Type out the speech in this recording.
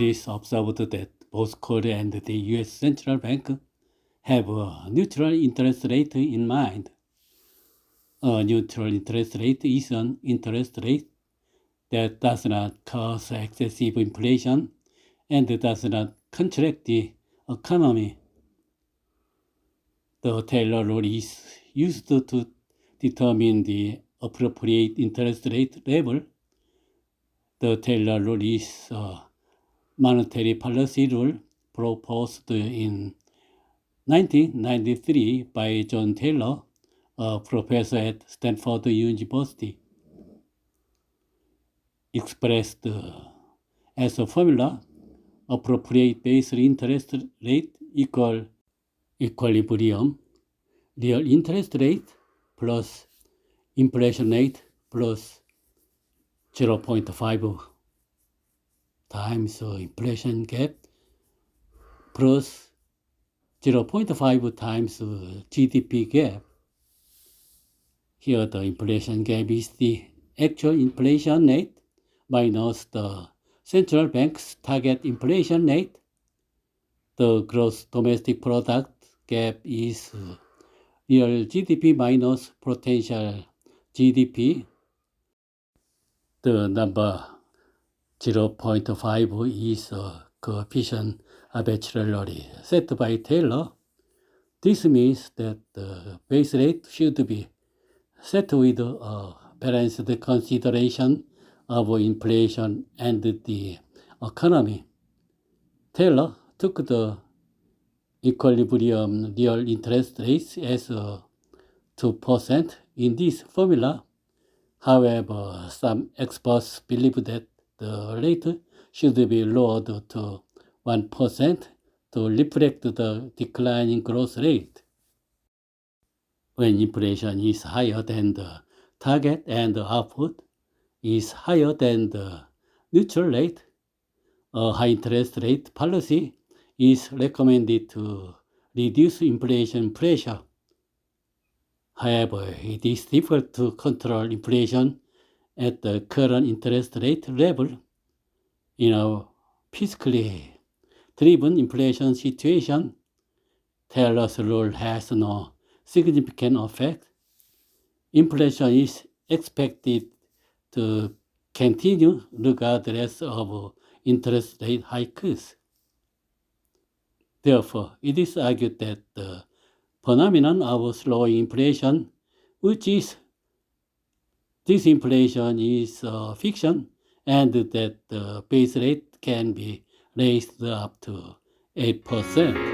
It is observed that both Korea and the US Central Bank have a neutral interest rate in mind. A neutral interest rate is an interest rate that does not cause excessive inflation and does not contract the economy. The Taylor rule is used to determine the appropriate interest rate level. The Taylor rule is a monetary policy rule proposed in 1993 by John Taylor, a professor at Stanford University. Expressed as a formula, appropriate base interest rate equal equilibrium, real interest rate plus inflation rate plus 0.5 times inflation gap plus 0.5 times GDP gap. Here the inflation gap is the actual inflation rate minus the central bank's target inflation rate. The gross domestic product gap is real GDP minus potential GDP. The number 0.5 is a coefficient arbitrarily set by Taylor. This means that the base rate should be set with a balanced consideration of inflation and the economy. Taylor took the equilibrium real interest rate as 2% in this formula. However, some experts believe that the rate should be lowered to 1% to reflect the declining growth rate. When inflation is higher than the target and the output is higher than the neutral rate, a high interest rate policy is recommended to reduce inflation pressure. However, it is difficult to control inflation at the current interest rate level. In a fiscally driven inflation situation, Taylor's rule has no significant effect. Inflation is expected to continue regardless of interest rate hikes. Therefore, it is argued that the phenomenon of slowing inflation, which is disinflation, is a fiction, and that the base rate can be raised up to 8%.